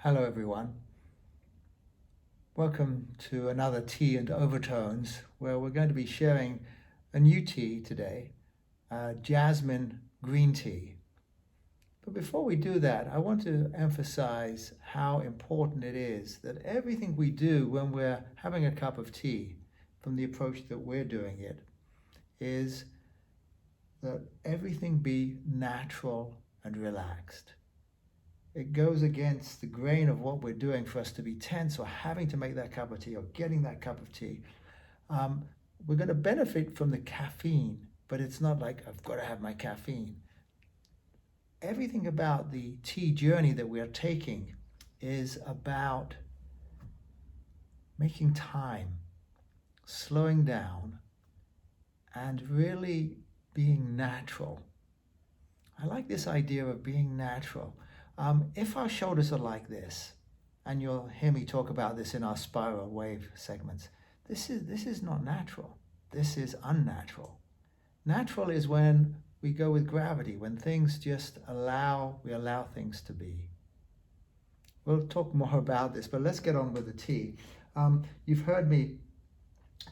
Hello everyone. Welcome to another Tea and Overtones, where we're going to be sharing a new tea today, jasmine green tea. But before we do that, I want to emphasize how important it is that everything we do when we're having a cup of tea, from the approach that we're doing it, is that everything be natural and relaxed. It goes against the grain of what we're doing for us to be tense or having to make that cup of tea or getting that cup of tea. We're going to benefit from the caffeine, but it's not like I've got to have my caffeine. Everything about the tea journey that we're taking is about making time, slowing down, and really being natural. I like this idea of being natural. If our shoulders are like this, and you'll hear me talk about this in our spiral wave segments, this is not natural. This is unnatural. Natural is when we go with gravity, when things just we allow things to be. We'll talk more about this, but let's get on with the tea. You've heard me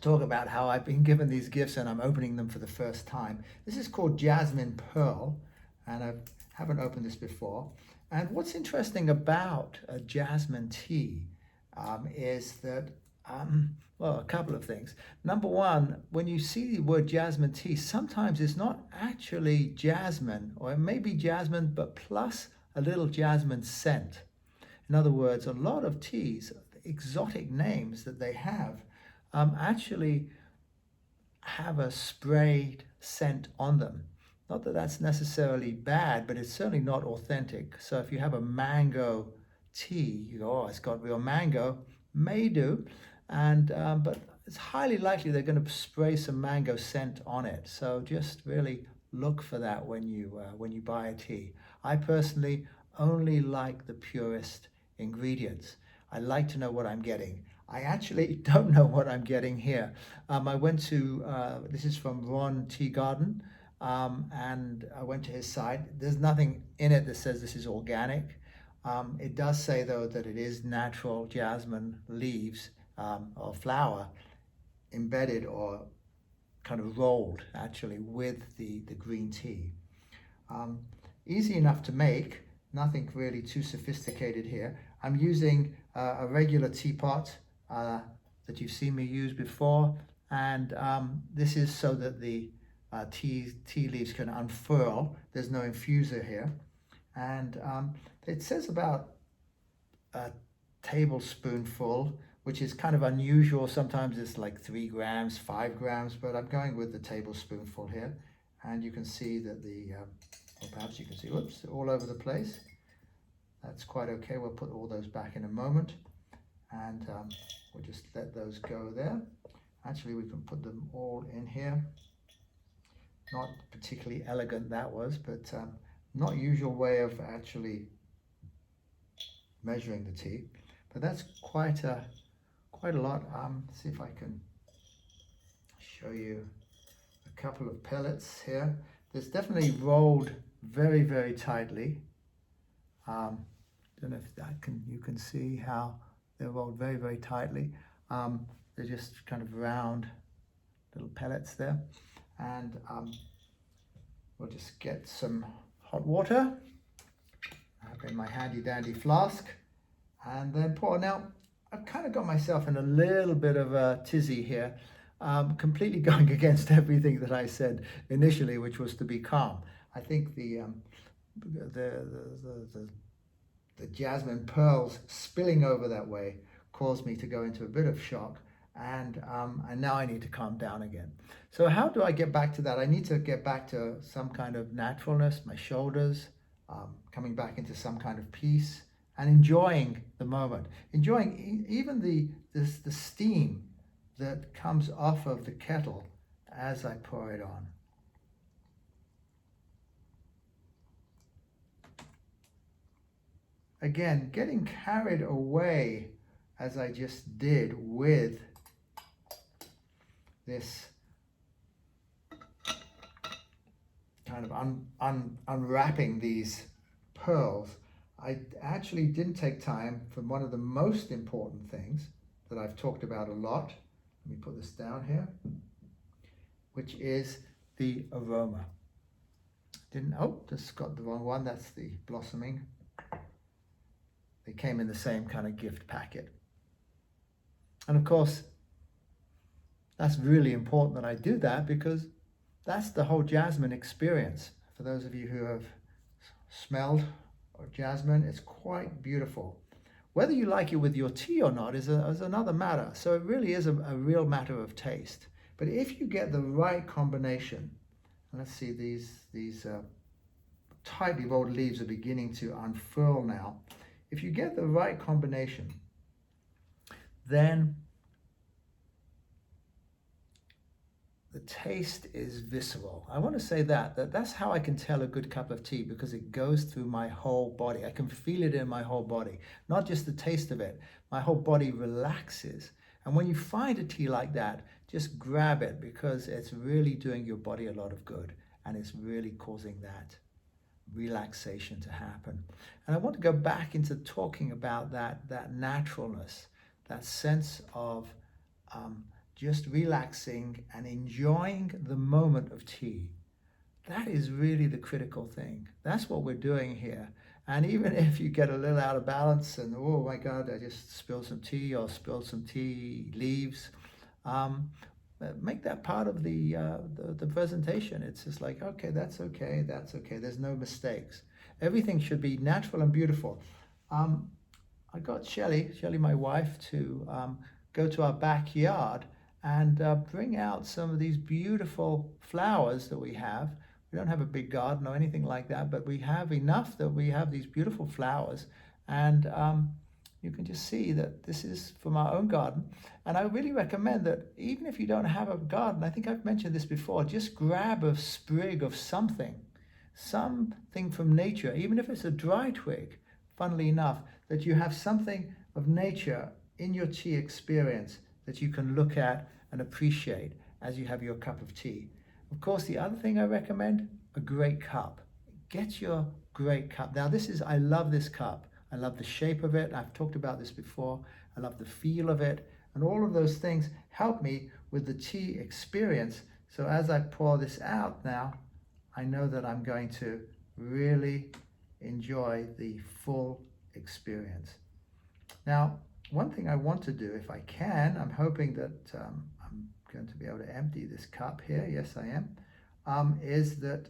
talk about how I've been given these gifts and I'm opening them for the first time. This is called Jasmine Pearl, and I haven't opened this before. And what's interesting about a jasmine tea is that, well, a couple of things. Number one, when you see the word jasmine tea, sometimes it's not actually jasmine, or it may be jasmine, but plus a little jasmine scent. In other words, a lot of teas, exotic names that they have, actually have a sprayed scent on them. Not that that's necessarily bad, but it's certainly not authentic. So if you have a mango tea, you go, oh, it's got real mango, may do, and but it's highly likely they're going to spray some mango scent on it. So just really look for that when you buy a tea. I personally only like the purest ingredients. I like to know what I'm getting. I actually don't know what I'm getting here. I went to, this is from Ron Tea Garden, and I went to his site. There's nothing in it that says this is organic. It does say, though, that it is natural jasmine leaves or flower embedded or kind of rolled, actually, with the green tea. Easy enough to make, nothing really too sophisticated here. I'm using a regular teapot that you've seen me use before, and this is so that the tea leaves can unfurl. There's no infuser here, and it says about a tablespoonful, which is kind of unusual. Sometimes it's like 3 grams, 5 grams, but I'm going with the tablespoonful here, and you can see that or perhaps you can see, whoops, all over the place. That's quite okay. We'll put all those back in a moment, and we'll just let those go there. Actually, we can put them all in here. Not particularly elegant that was, but not usual way of actually measuring the tea. But that's quite a lot. See if I can show you a couple of pellets here. There's definitely rolled very, very tightly. Don't know if you can see how they're rolled very, very tightly. They're just kind of round little pellets there. And we'll just get some hot water. I have in my handy dandy flask, and then pour. Now, I've kind of got myself in a little bit of a tizzy here, completely going against everything that I said initially, which was to be calm. I think the jasmine pearls spilling over that way caused me to go into a bit of shock, and now I need to calm down again. So how do I get back to that? I need to get back to some kind of naturalness, my shoulders, coming back into some kind of peace, and enjoying the moment, enjoying even the steam that comes off of the kettle as I pour it on. Again, getting carried away as I just did with this kind of unwrapping these pearls. I actually didn't take time from one of the most important things that I've talked about a lot. Let me put this down here, which is the aroma. Just got the wrong one. That's the blossoming. They came in the same kind of gift packet. And of course, that's really important that I do that because that's the whole jasmine experience. For those of you who have smelled jasmine, it's quite beautiful. Whether you like it with your tea or not is another matter. So it really is a real matter of taste. But if you get the right combination, let's see, these tightly rolled leaves are beginning to unfurl now. If you get the right combination, then the taste is visceral. I want to say that's how I can tell a good cup of tea, because it goes through my whole body. I can feel it in my whole body, not just the taste of it. My whole body relaxes. And when you find a tea like that, just grab it, because it's really doing your body a lot of good, and it's really causing that relaxation to happen. And I want to go back into talking about that naturalness, that sense of just relaxing and enjoying the moment of tea. That is really the critical thing. That's what we're doing here. And even if you get a little out of balance and, oh my God, I just spilled some tea or spilled some tea leaves, make that part of the presentation. It's just like, okay, that's okay, that's okay. There's no mistakes. Everything should be natural and beautiful. I got Shelly, my wife, to go to our backyard and bring out some of these beautiful flowers that we have. We don't have a big garden or anything like that, but we have enough that we have these beautiful flowers. And you can just see that this is from our own garden. And I really recommend that even if you don't have a garden, I think I've mentioned this before, just grab a sprig of something from nature, even if it's a dry twig, funnily enough, that you have something of nature in your tea experience that you can look at and appreciate as you have your cup of tea. Of course, the other thing I recommend, a great cup. Get your great cup. Now I love this cup. I love the shape of it. I've talked about this before. I love the feel of it. And all of those things help me with the tea experience. So as I pour this out now, I know that I'm going to really enjoy the full experience. Now, one thing I want to do, if I can, I'm hoping that I'm going to be able to empty this cup here. Yes, I am. Is that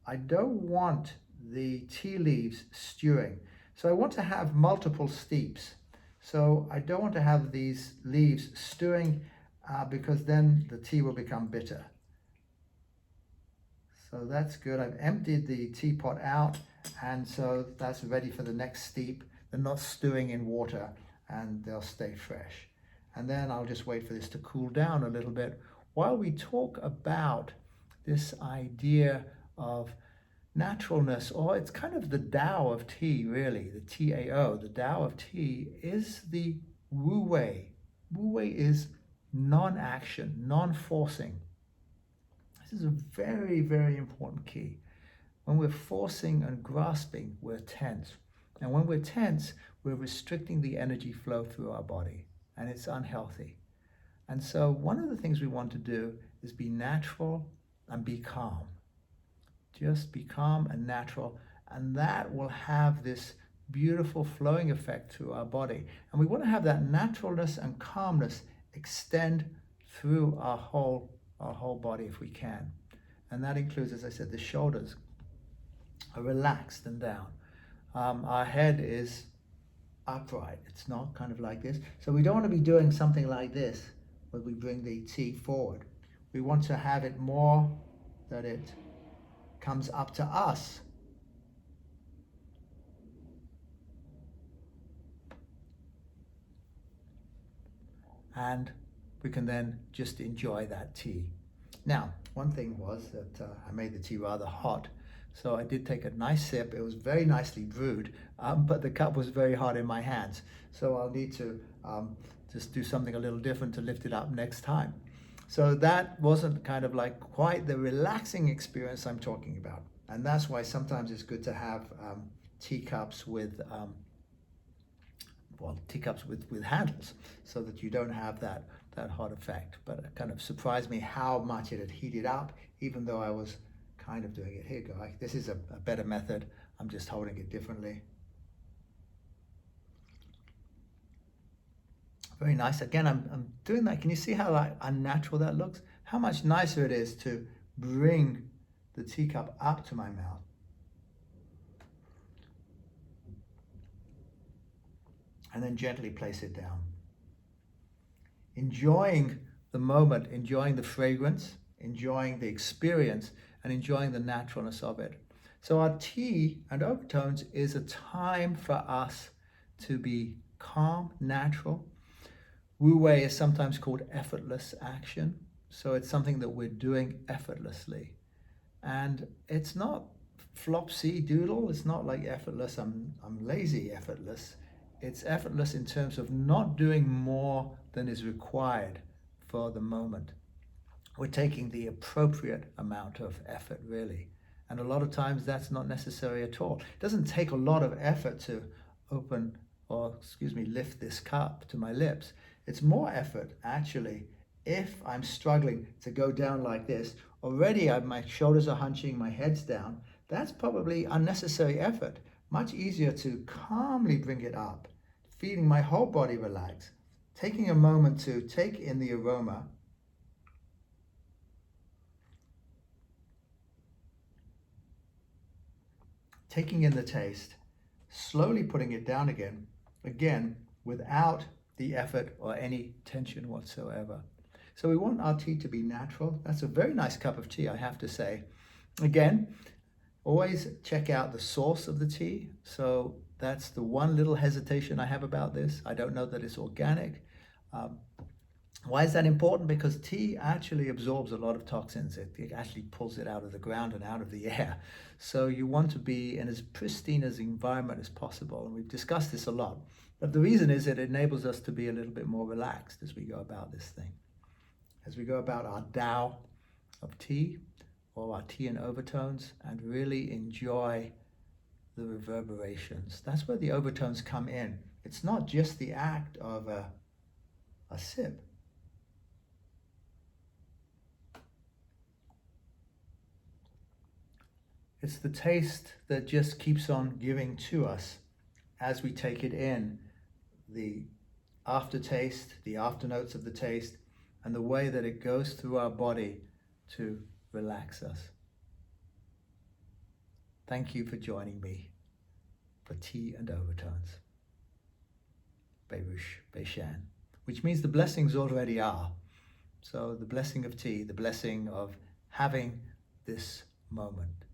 I don't want the tea leaves stewing. So I want to have multiple steeps. So I don't want to have these leaves stewing because then the tea will become bitter. So that's good. I've emptied the teapot out, and so that's ready for the next steep. They're not stewing in water, and they'll stay fresh. And then I'll just wait for this to cool down a little bit while we talk about this idea of naturalness, or it's kind of the Tao of tea, really, the Tao. The Tao of tea is the Wu Wei. Wu Wei is non-action, non-forcing. This is a very, very important key. When we're forcing and grasping, we're tense. And when we're tense, we're restricting the energy flow through our body, and it's unhealthy. And so one of the things we want to do is be natural and be calm. Just be calm and natural, and that will have this beautiful flowing effect through our body. And we want to have that naturalness and calmness extend through our whole body if we can. And that includes, as I said, the shoulders are relaxed and down. Our head is upright. It's not kind of like this. So we don't want to be doing something like this when we bring the tea forward. We want to have it more that it comes up to us. And we can then just enjoy that tea. Now, one thing was that I made the tea rather hot, so I did take a nice sip. It was very nicely brewed, but the cup was very hot in my hands. So I'll need to just do something a little different to lift it up next time. So that wasn't kind of like quite the relaxing experience I'm talking about. And that's why sometimes it's good to have teacups with teacups with handles, so that you don't have that hot effect. But it kind of surprised me how much it had heated up, even though I was kind of doing it. Here you go. This is a better method. I'm just holding it differently. Very nice. Again, I'm doing that. Can you see how like unnatural that looks? How much nicer it is to bring the teacup up to my mouth. And then gently place it down. Enjoying the moment, enjoying the fragrance, enjoying the experience, and enjoying the naturalness of it. So our tea and overtones is a time for us to be calm, natural. Wu Wei is sometimes called effortless action. So it's something that we're doing effortlessly. And it's not flopsy doodle. It's not like effortless, I'm lazy effortless. It's effortless in terms of not doing more than is required for the moment. We're taking the appropriate amount of effort, really. And a lot of times that's not necessary at all. It doesn't take a lot of effort to lift this cup to my lips. It's more effort, actually, if I'm struggling to go down like this. Already my shoulders are hunching, my head's down. That's probably unnecessary effort. Much easier to calmly bring it up, feeling my whole body relax, taking a moment to take in the aroma, taking in the taste, slowly putting it down again, without the effort or any tension whatsoever. So we want our tea to be natural. That's a very nice cup of tea, I have to say. Again, always check out the source of the tea. So that's the one little hesitation I have about this. I don't know that it's organic. Why is that important? Because tea actually absorbs a lot of toxins. It actually pulls it out of the ground and out of the air. So you want to be in as pristine as environment as possible. And we've discussed this a lot. But the reason is it enables us to be a little bit more relaxed as we go about this thing. As we go about our Tao of tea, or our tea and overtones, and really enjoy the reverberations. That's where the overtones come in. It's not just the act of a sip. It's the taste that just keeps on giving to us as we take it in. The aftertaste, the afternotes of the taste, and the way that it goes through our body to relax us. Thank you for joining me for Tea and Overtones. Beirush, Beishan, which means the blessings already are. So the blessing of tea, the blessing of having this moment.